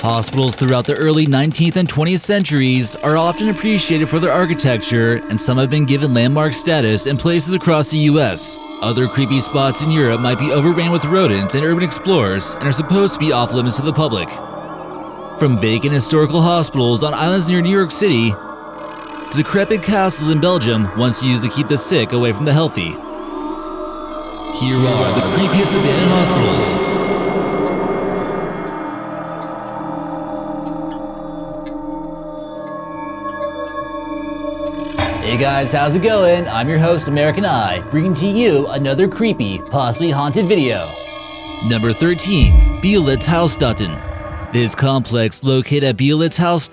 Hospitals throughout the early 19th and 20th centuries are often appreciated for their architecture, and some have been given landmark status in places across the US. Other creepy spots in Europe might be overran with rodents and urban explorers and are supposed to be off limits to the public. From vacant historical hospitals on islands near New York City to decrepit castles in Belgium once used to keep the sick away from the healthy. Here are the creepiest abandoned hospitals. Hey guys, how's it going? I'm your host, American Eye, bringing to you another creepy, possibly haunted video. Number 13. Fielitz House, This complex, located at Fielitz House,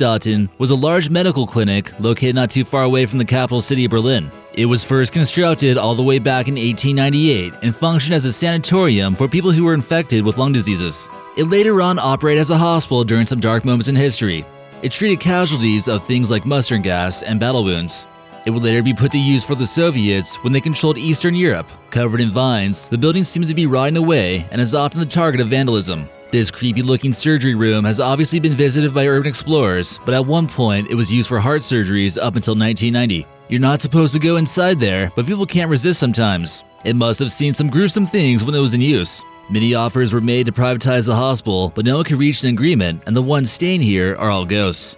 was a large medical clinic located not too far away from the capital city of Berlin. It was first constructed all the way back in 1898 and functioned as a sanatorium for people who were infected with lung diseases. It later on operated as a hospital during some dark moments in history. It treated casualties of things like mustard gas and battle wounds. It would later be put to use for the Soviets when they controlled Eastern Europe. Covered in vines, the building seems to be rotting away and is often the target of vandalism. This creepy-looking surgery room has obviously been visited by urban explorers, but at one point it was used for heart surgeries up until 1990. You're not supposed to go inside there, but people can't resist sometimes. It must have seen some gruesome things when it was in use. Many offers were made to privatize the hospital, but no one could reach an agreement, and the ones staying here are all ghosts.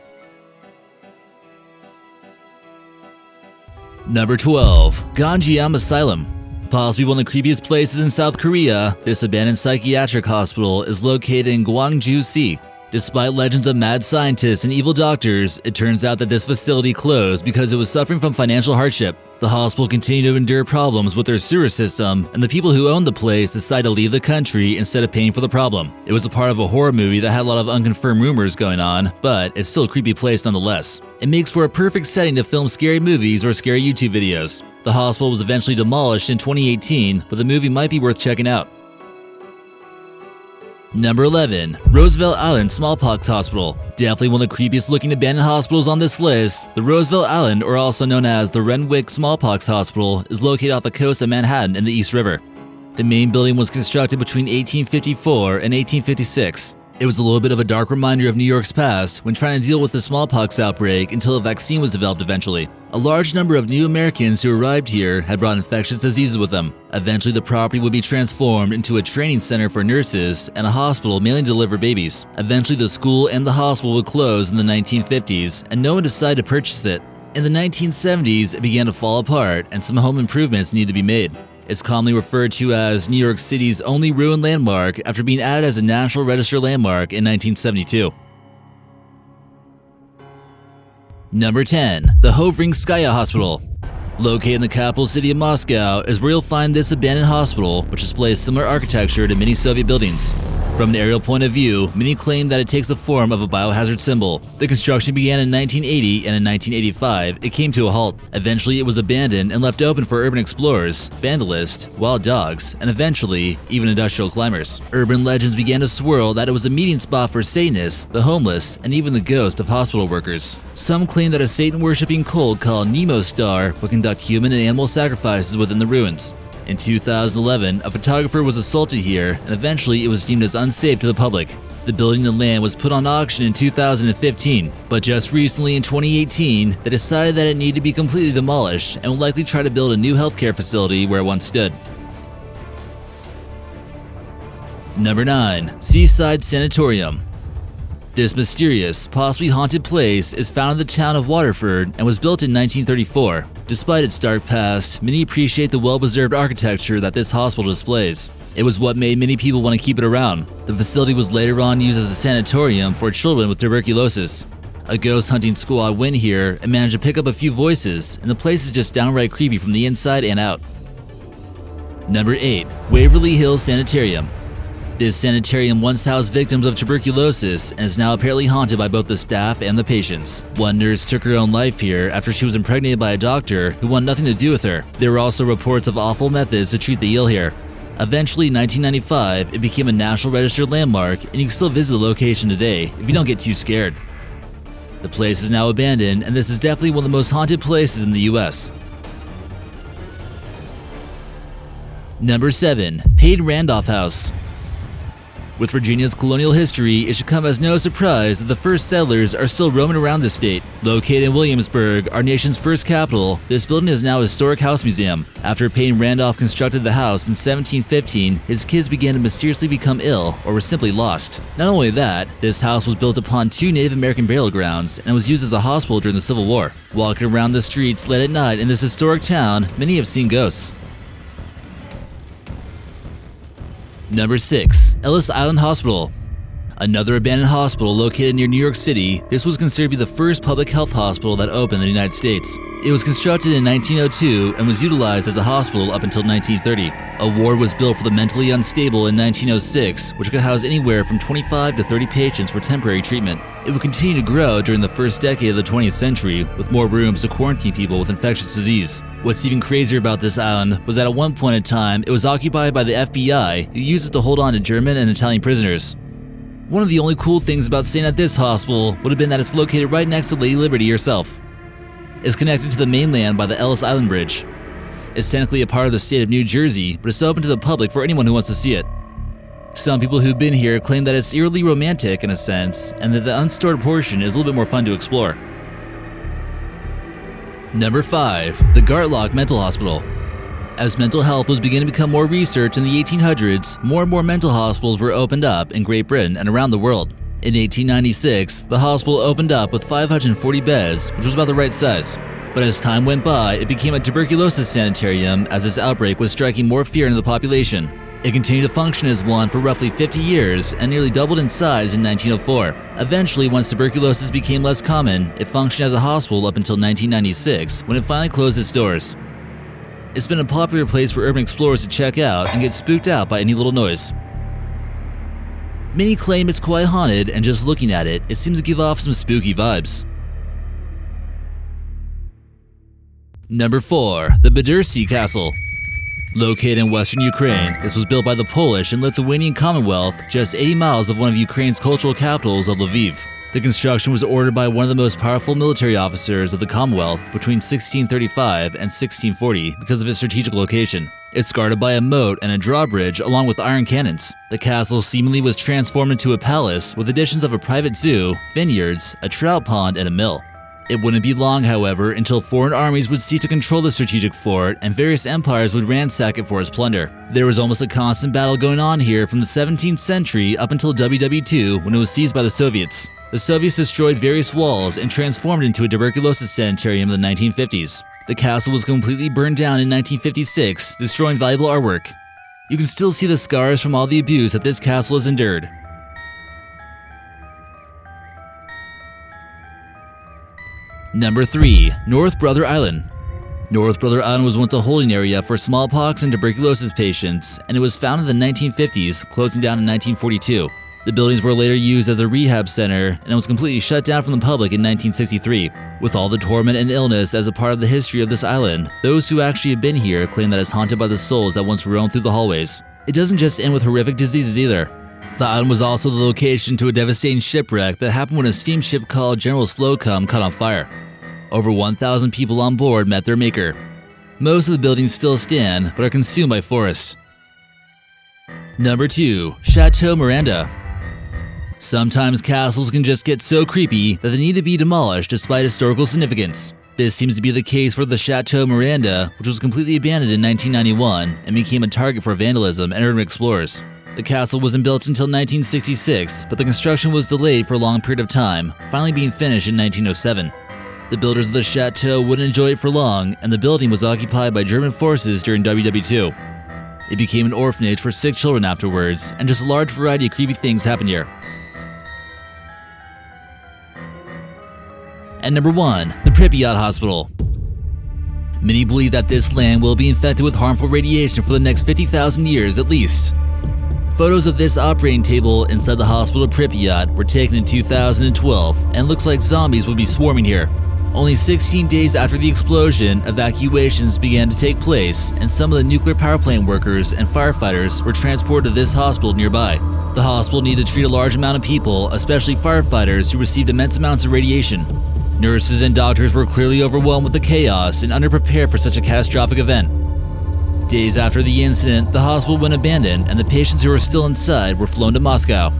Number 12. Ghanshyam Asylum. Possibly one of the creepiest places in South Korea, this abandoned psychiatric hospital is located in Gwangju-si. Despite legends of mad scientists and evil doctors, it turns out that this facility closed because it was suffering from financial hardship. The hospital continued to endure problems with their sewer system, and the people who owned the place decided to leave the country instead of paying for the problem. It was a part of a horror movie that had a lot of unconfirmed rumors going on, but it's still a creepy place nonetheless. It makes for a perfect setting to film scary movies or scary YouTube videos. The hospital was eventually demolished in 2018, but the movie might be worth checking out. Number 11. Roseville Island Smallpox Hospital. Definitely one of the creepiest looking abandoned hospitals on this list, the Roseville Island, or also known as the Renwick Smallpox Hospital, is located off the coast of Manhattan in the East River. The main building was constructed between 1854 and 1856. It was a little bit of a dark reminder of New York's past when trying to deal with the smallpox outbreak until a vaccine was developed eventually. A large number of new Americans who arrived here had brought infectious diseases with them. Eventually, the property would be transformed into a training center for nurses and a hospital mainly to deliver babies. Eventually, the school and the hospital would close in the 1950s, and no one decided to purchase it. In the 1970s, it began to fall apart, and some home improvements needed to be made. It's commonly referred to as New York City's only ruined landmark after being added as a National Register landmark in 1972. Number 10. The Ringskaya Hospital. Located in the capital city of Moscow is where you'll find this abandoned hospital, which displays similar architecture to many Soviet buildings. From an aerial point of view, many claim that it takes the form of a biohazard symbol. The construction began in 1980, and in 1985, it came to a halt. Eventually, it was abandoned and left open for urban explorers, vandalists, wild dogs, and eventually, even industrial climbers. Urban legends began to swirl that it was a meeting spot for Satanists, the homeless, and even the ghost of hospital workers. Some claim that a Satan-worshipping cult called Nemo Star would conduct human and animal sacrifices within the ruins. In 2011, a photographer was assaulted here, and eventually it was deemed as unsafe to the public. The building and land was put on auction in 2015, but just recently in 2018, they decided that it needed to be completely demolished and will likely try to build a new healthcare facility where it once stood. Number 9. Seaside Sanatorium. This mysterious, possibly haunted place is found in the town of Waterford and was built in 1934. Despite its dark past, many appreciate the well-preserved architecture that this hospital displays. It was what made many people want to keep it around. The facility was later on used as a sanatorium for children with tuberculosis. A ghost hunting squad went here and managed to pick up a few voices, and the place is just downright creepy from the inside and out. Number 8. Waverly Hills Sanitarium. This sanitarium once housed victims of tuberculosis and is now apparently haunted by both the staff and the patients. One nurse took her own life here after she was impregnated by a doctor who wanted nothing to do with her. There were also reports of awful methods to treat the ill here. Eventually, in 1995, it became a National Register landmark, and you can still visit the location today if you don't get too scared. The place is now abandoned, and this is definitely one of the most haunted places in the US. Number 7. Payne Randolph House. With Virginia's colonial history, it should come as no surprise that the first settlers are still roaming around the state. Located in Williamsburg, our nation's first capital, this building is now a historic house museum. After Payne Randolph constructed the house in 1715, his kids began to mysteriously become ill or were simply lost. Not only that, this house was built upon 2 Native American burial grounds and was used as a hospital during the Civil War. Walking around the streets late at night in this historic town, many have seen ghosts. Number 6. Ellis Island Hospital. Another abandoned hospital located near New York City, this was considered to be the first public health hospital that opened in the United States. It was constructed in 1902 and was utilized as a hospital up until 1930. A ward was built for the mentally unstable in 1906, which could house anywhere from 25 to 30 patients for temporary treatment. It would continue to grow during the first decade of the 20th century, with more rooms to quarantine people with infectious disease. What's even crazier about this island was that at one point in time, it was occupied by the FBI, who used it to hold on to German and Italian prisoners. One of the only cool things about staying at this hospital would have been that it's located right next to Lady Liberty herself. It's connected to the mainland by the Ellis Island Bridge. It's technically a part of the state of New Jersey, but it's open to the public for anyone who wants to see it. Some people who've been here claim that it's eerily romantic in a sense, and that the unstored portion is a little bit more fun to explore. Number 5. The Garlock Mental Hospital. As mental health was beginning to become more researched in the 1800s, more and more mental hospitals were opened up in Great Britain and around the world. In 1896, the hospital opened up with 540 beds, which was about the right size. But as time went by, it became a tuberculosis sanitarium as this outbreak was striking more fear into the population. It continued to function as one for roughly 50 years and nearly doubled in size in 1904. Eventually, once tuberculosis became less common, it functioned as a hospital up until 1996, when it finally closed its doors. It's been a popular place for urban explorers to check out and get spooked out by any little noise. Many claim it's quite haunted, and just looking at it, it seems to give off some spooky vibes. Number 4. The Bedersty Castle. Located in western Ukraine, this was built by the Polish and Lithuanian Commonwealth just 80 miles of one of Ukraine's cultural capitals of Lviv. The construction was ordered by one of the most powerful military officers of the Commonwealth between 1635 and 1640 because of its strategic location. It's guarded by a moat and a drawbridge along with iron cannons. The castle seemingly was transformed into a palace with additions of a private zoo, vineyards, a trout pond, and a mill. It wouldn't be long, however, until foreign armies would seek to control the strategic fort and various empires would ransack it for its plunder. There was almost a constant battle going on here from the 17th century up until WW2 when it was seized by the Soviets. The Soviets destroyed various walls and transformed it into a tuberculosis sanitarium in the 1950s. The castle was completely burned down in 1956, destroying valuable artwork. You can still see the scars from all the abuse that this castle has endured. Number 3. North Brother Island. North Brother Island was once a holding area for smallpox and tuberculosis patients, and it was founded in the 1950s, closing down in 1942. The buildings were later used as a rehab center, and it was completely shut down from the public in 1963. With all the torment and illness as a part of the history of this island, those who actually have been here claim that it's haunted by the souls that once roamed through the hallways. It doesn't just end with horrific diseases either. The island was also the location to a devastating shipwreck that happened when a steamship called General Slocum caught on fire. Over 1,000 people on board met their maker. Most of the buildings still stand, but are consumed by forests. Number 2. Chateau Miranda. Sometimes castles can just get so creepy that they need to be demolished despite historical significance. This seems to be the case for the Chateau Miranda, which was completely abandoned in 1991 and became a target for vandalism and urban explorers. The castle wasn't built until 1966, but the construction was delayed for a long period of time, finally being finished in 1907. The builders of the chateau wouldn't enjoy it for long, and the building was occupied by German forces during WW2. It became an orphanage for sick children afterwards, and just a large variety of creepy things happened here. And number 1, the Pripyat Hospital. Many believe that this land will be infected with harmful radiation for the next 50,000 years at least. Photos of this operating table inside the hospital of Pripyat were taken in 2012, and looks like zombies would be swarming here. Only 16 days after the explosion, evacuations began to take place, and some of the nuclear power plant workers and firefighters were transported to this hospital nearby. The hospital needed to treat a large amount of people, especially firefighters who received immense amounts of radiation. Nurses and doctors were clearly overwhelmed with the chaos and underprepared for such a catastrophic event. Days after the incident, the hospital went abandoned and the patients who were still inside were flown to Moscow.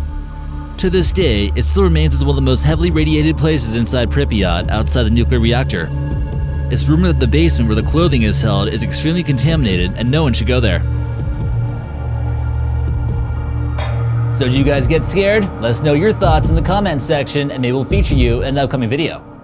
To this day, it still remains as one of the most heavily radiated places inside Pripyat outside the nuclear reactor. It's rumored that the basement where the clothing is held is extremely contaminated and no one should go there. So did you guys get scared? Let us know your thoughts in the comments section and maybe we'll feature you in an upcoming video.